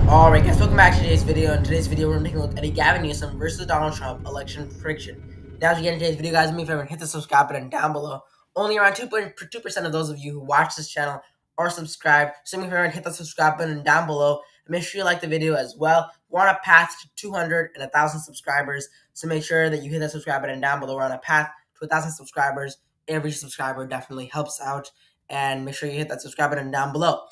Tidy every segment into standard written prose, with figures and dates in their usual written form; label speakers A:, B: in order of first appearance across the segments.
A: Alright guys, welcome back to today's video. In today's video, we're going to take a look at a Gavin Newsom versus Donald Trump election prediction. Now, as we get into today's video, guys, do me a favor and hit the subscribe button down below. Only around 2% of those of you who watch this channel are subscribed. So do me a favor and hit the subscribe button down below. And make sure you like the video as well. We're on a path to 200 and 1,000 subscribers. So make sure that you hit the subscribe button down below. We're on a path to 1,000 subscribers. Every subscriber definitely helps out. And make sure you hit that subscribe button down below.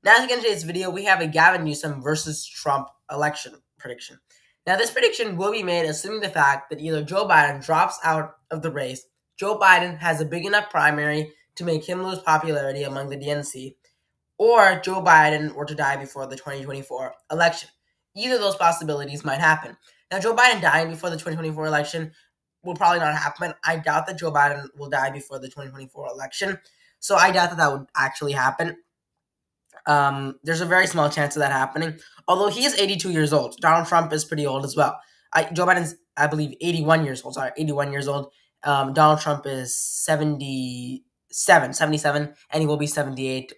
A: Now, as we get into today's video, we have a Gavin Newsom versus Trump election prediction. Now, this prediction will be made assuming the fact that either Joe Biden drops out of the race, Joe Biden has a big enough primary to make him lose popularity among the DNC, or Joe Biden were to die before the 2024 election. Either of those possibilities might happen. Now, Joe Biden dying before the 2024 election will probably not happen. I doubt that Joe Biden will die before the 2024 election, so I doubt that would actually happen. There's a very small chance of that happening. Although he is 82 years old. Donald Trump is pretty old as well. Joe Biden's, I believe, 81 years old. Donald Trump is 77, and he will be 78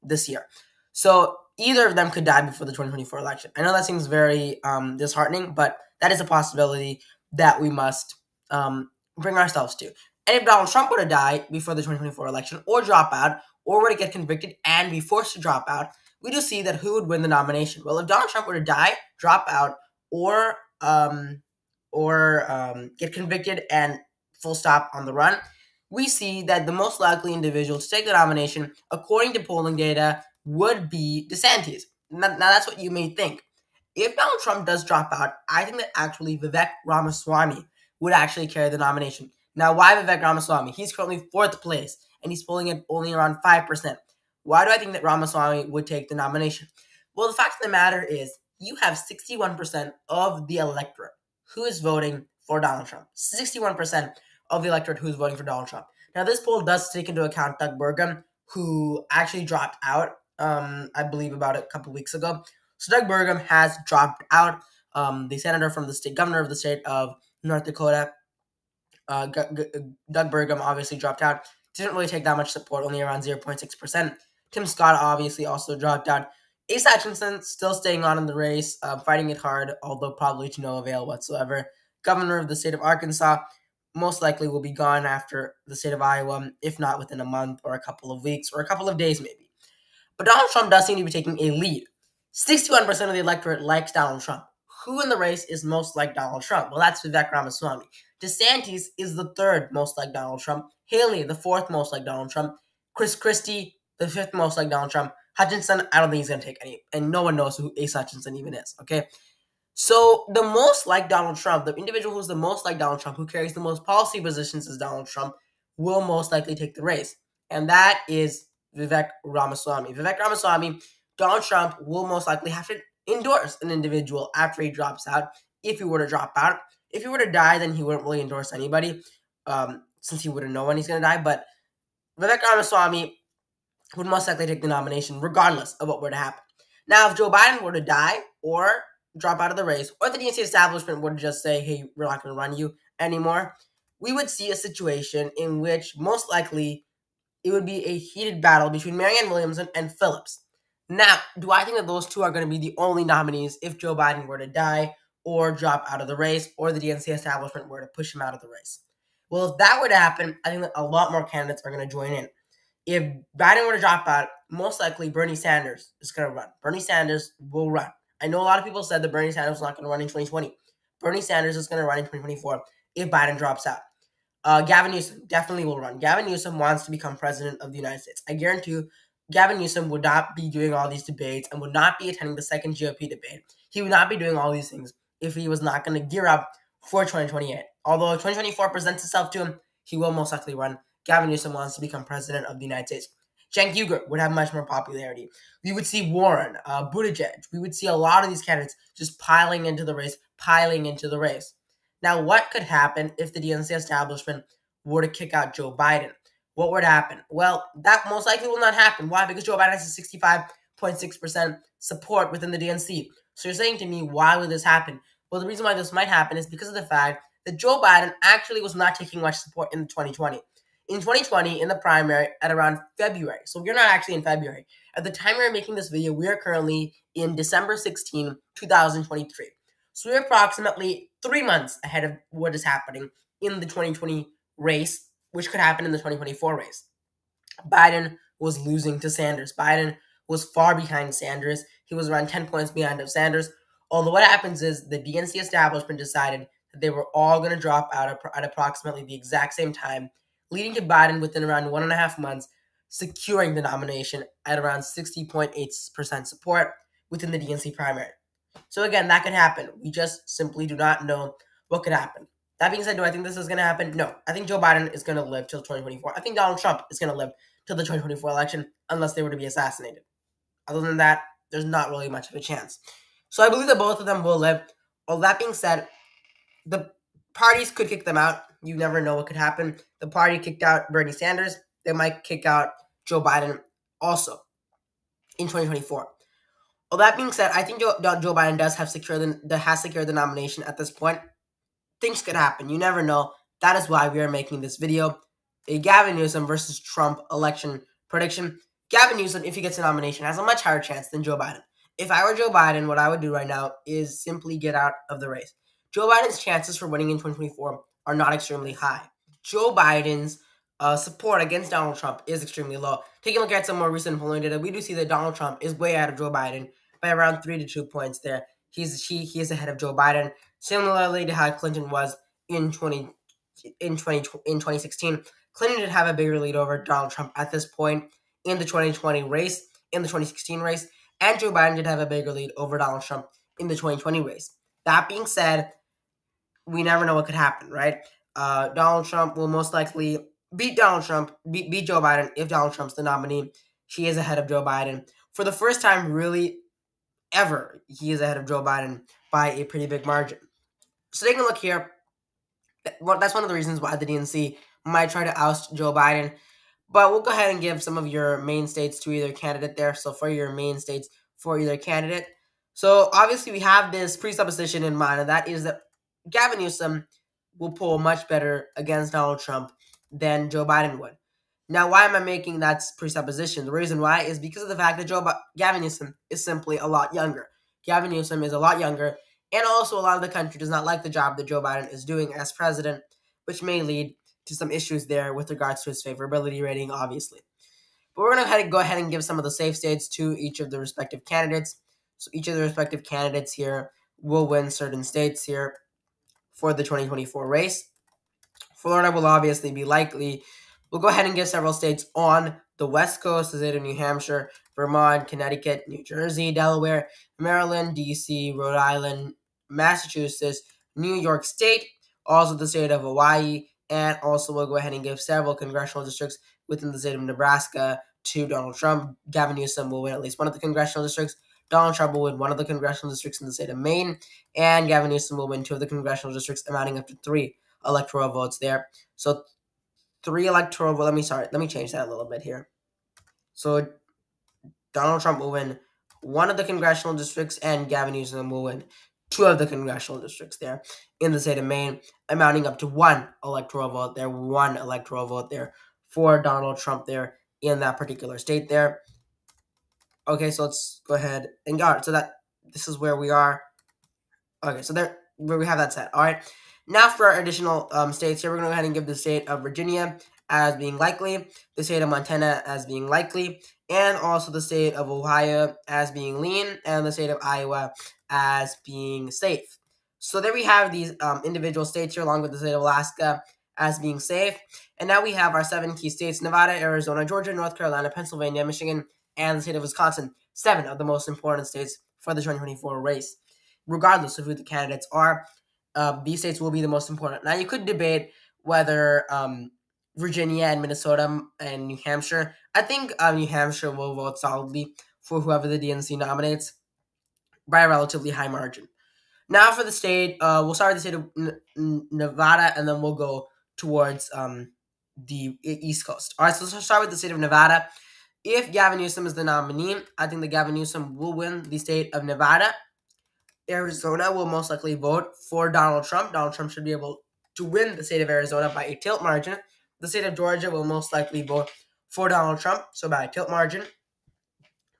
A: this year. So either of them could die before the 2024 election. I know that seems very disheartening, but that is a possibility that we must bring ourselves to. And if Donald Trump were to die before the 2024 election or drop out, or were to get convicted and be forced to drop out, we do see that who would win the nomination. Well, if Donald Trump were to die, drop out, or get convicted and full stop on the run, we see that the most likely individual to take the nomination, according to polling data, would be DeSantis. Now that's what you may think. If Donald Trump does drop out, I think that actually Vivek Ramaswamy would actually carry the nomination. Now, why Vivek Ramaswamy? He's currently 4th place, and he's polling at only around 5%. Why do I think that Ramaswamy would take the nomination? Well, the fact of the matter is you have 61% of the electorate who is voting for Donald Trump. 61% of the electorate who is voting for Donald Trump. Now, this poll does take into account Doug Burgum, who actually dropped out, I believe, about a couple weeks ago. So Doug Burgum has dropped out, the senator from the state, governor of the state of North Dakota. Doug Burgum obviously dropped out. Didn't really take that much support, only around 0.6%. Tim Scott obviously also dropped out. Asa Hutchinson still staying on in the race, fighting it hard, although probably to no avail whatsoever. Governor of the state of Arkansas most likely will be gone after the state of Iowa, if not within a month or a couple of weeks or a couple of days maybe. But Donald Trump does seem to be taking a lead. 61% of the electorate likes Donald Trump. Who in the race is most like Donald Trump? Well, that's Vivek Ramaswamy. DeSantis is the 3rd most like Donald Trump. Haley, the 4th most like Donald Trump. Chris Christie, the 5th most like Donald Trump. Hutchinson, I don't think he's going to take any. And no one knows who Asa Hutchinson even is, okay? So the most like Donald Trump, the individual who's the most like Donald Trump, who carries the most policy positions as Donald Trump, will most likely take the race. And that is Vivek Ramaswamy. Vivek Ramaswamy, Donald Trump will most likely have to endorse an individual after he drops out, if he were to drop out. If he were to die, then he wouldn't really endorse anybody, since he wouldn't know when he's going to die. But Vivek Ramaswamy would most likely take the nomination regardless of what were to happen. Now, if Joe Biden were to die or drop out of the race, or the DNC establishment were to just say, hey, we're not going to run you anymore, we would see a situation in which most likely it would be a heated battle between Marianne Williamson and Phillips. Now, do I think that those two are going to be the only nominees if Joe Biden were to die or drop out of the race, or the DNC establishment were to push him out of the race? Well, if that were to happen, I think that a lot more candidates are going to join in. If Biden were to drop out, most likely Bernie Sanders is going to run. Bernie Sanders will run. I know a lot of people said that Bernie Sanders was not going to run in 2020. Bernie Sanders is going to run in 2024 if Biden drops out. Gavin Newsom definitely will run. Gavin Newsom wants to become president of the United States. I guarantee you, Gavin Newsom would not be doing all these debates and would not be attending the second GOP debate. He would not be doing all these things if he was not going to gear up for 2028. Although 2024 presents itself to him, he will most likely run. Gavin Newsom wants to become president of the United States. Cenk Uygur would have much more popularity. We would see Warren, Buttigieg. We would see a lot of these candidates just piling into the race. Now, what could happen if the DNC establishment were to kick out Joe Biden? What would happen? Well, that most likely will not happen. Why? Because Joe Biden has a 65.6% support within the DNC. So you're saying to me, why would this happen? Well, the reason why this might happen is because of the fact that Joe Biden actually was not taking much support in 2020. In 2020, in the primary at around February. So we're not actually in February. At the time we are making this video, we are currently in December 16, 2023. So we're approximately 3 months ahead of what is happening in the 2020 race, which could happen in the 2024 race. Biden was losing to Sanders. Biden was far behind Sanders. He was around 10 points behind of Sanders. Although what happens is the DNC establishment decided that they were all going to drop out at approximately the exact same time, leading to Biden within around 1.5 months, securing the nomination at around 60.8% support within the DNC primary. So again, that could happen. We just simply do not know what could happen. That being said, do I think this is going to happen? No. I think Joe Biden is going to live till 2024. I think Donald Trump is going to live till the 2024 election unless they were to be assassinated. Other than that, there's not really much of a chance. So I believe that both of them will live. All that being said, the parties could kick them out. You never know what could happen. The party kicked out Bernie Sanders. They might kick out Joe Biden also in 2024. All that being said, I think Joe Biden has secured the nomination at this point. Things could happen. You never know. That is why we are making this video. A Gavin Newsom versus Trump election prediction. Gavin Newsom, if he gets a nomination, has a much higher chance than Joe Biden. If I were Joe Biden, what I would do right now is simply get out of the race. Joe Biden's chances for winning in 2024 are not extremely high. Joe Biden's support against Donald Trump is extremely low. Taking a look at some more recent polling data, we do see that Donald Trump is way ahead of Joe Biden by around 3 to 2 points there. He is ahead of Joe Biden, similarly to how Clinton was in 2016. Clinton did have a bigger lead over Donald Trump at this point in the 2020 race, in the 2016 race, and Joe Biden did have a bigger lead over Donald Trump in the 2020 race. That being said, we never know what could happen, right? Donald Trump will most likely beat Joe Biden if Donald Trump's the nominee. He is ahead of Joe Biden. For the first time, really, ever, he is ahead of Joe Biden by a pretty big margin. So taking a look here, that's one of the reasons why the DNC might try to oust Joe Biden. But we'll go ahead and give some of your main states to either candidate there. So for your main states for either candidate. So obviously we have this presupposition in mind, and that is that Gavin Newsom will poll much better against Donald Trump than Joe Biden would. Now, why am I making that presupposition? The reason why is because of the fact that Gavin Newsom is simply a lot younger. Gavin Newsom is a lot younger, and also a lot of the country does not like the job that Joe Biden is doing as president, which may lead to some issues there with regards to his favorability rating, obviously. But we're going to go ahead and give some of the safe states to each of the respective candidates. So each of the respective candidates here will win certain states here for the 2024 race. Florida will obviously be likely. We'll go ahead and give several states on the West Coast, the state of New Hampshire, Vermont, Connecticut, New Jersey, Delaware, Maryland, D.C., Rhode Island, Massachusetts, New York State, also the state of Hawaii, and also we'll go ahead and give several congressional districts within the state of Nebraska to Donald Trump. Gavin Newsom will win at least one of the congressional districts. Donald Trump will win one of the congressional districts in the state of Maine, and Gavin Newsom will win 2 of the congressional districts, amounting up to 3 electoral votes there. So 3 electoral votes. Let me change that a little bit here. So Donald Trump will win 1 of the congressional districts, and Gavin Newsom will win 2 of the congressional districts there in the state of Maine, amounting up to 1 electoral vote there. 1 electoral vote there for Donald Trump there in that particular state there. Okay, so let's go ahead and go. So this is where we are. Okay, so there where we have that set. All right. Now for our additional states here, we're going to go ahead and give the state of Virginia as being likely, the state of Montana as being likely, and also the state of Ohio as being lean, and the state of Iowa as being safe. So there we have these individual states here, along with the state of Alaska as being safe. And now we have our 7 key states: Nevada, Arizona, Georgia, North Carolina, Pennsylvania, Michigan, and the state of Wisconsin. 7 of the most important states for the 2024 race. Regardless of who the candidates are, these states will be the most important. Now, you could debate whether Virginia and Minnesota and New Hampshire. I think New Hampshire will vote solidly for whoever the DNC nominates by a relatively high margin. Now for the state, we'll start with the state of Nevada, and then we'll go towards the East Coast. All right, so let's start with the state of Nevada. If Gavin Newsom is the nominee, I think that Gavin Newsom will win the state of Nevada. Arizona will most likely vote for Donald Trump. Donald Trump should be able to win the state of Arizona by a tilt margin. The state of Georgia will most likely vote for Donald Trump, so by a tilt margin.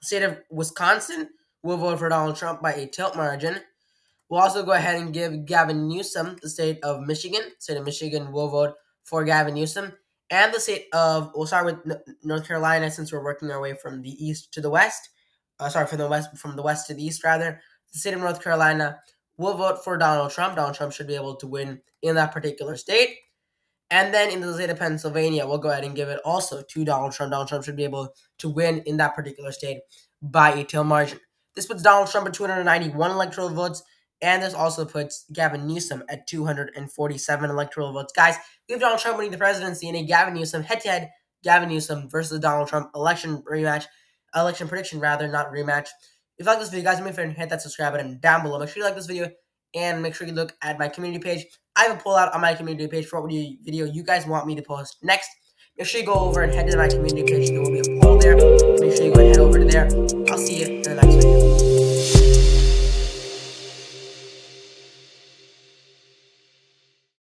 A: The state of Wisconsin will vote for Donald Trump by a tilt margin. We'll also go ahead and give Gavin Newsom the state of Michigan. The state of Michigan will vote for Gavin Newsom. And the state of, we'll start with North Carolina since we're working our way from the east to the west. From the west to the east, rather. The state of North Carolina will vote for Donald Trump. Donald Trump should be able to win in that particular state. And then in the state of Pennsylvania, we'll go ahead and give it also to Donald Trump. Donald Trump should be able to win in that particular state by a tilt margin. This puts Donald Trump at 291 electoral votes, and this also puts Gavin Newsom at 247 electoral votes. Guys, we have Donald Trump winning the presidency in a Gavin Newsom head-to-head Gavin Newsom versus Donald Trump election prediction, not rematch. If you like this video, guys, make sure to hit that subscribe button down below. Make sure you like this video, and make sure you look at my community page. I have a poll out on my community page for what video you guys want me to post next. Make sure you go over and head to my community page. There will be a poll there. Make sure you go and head over to there. I'll see you in the next video.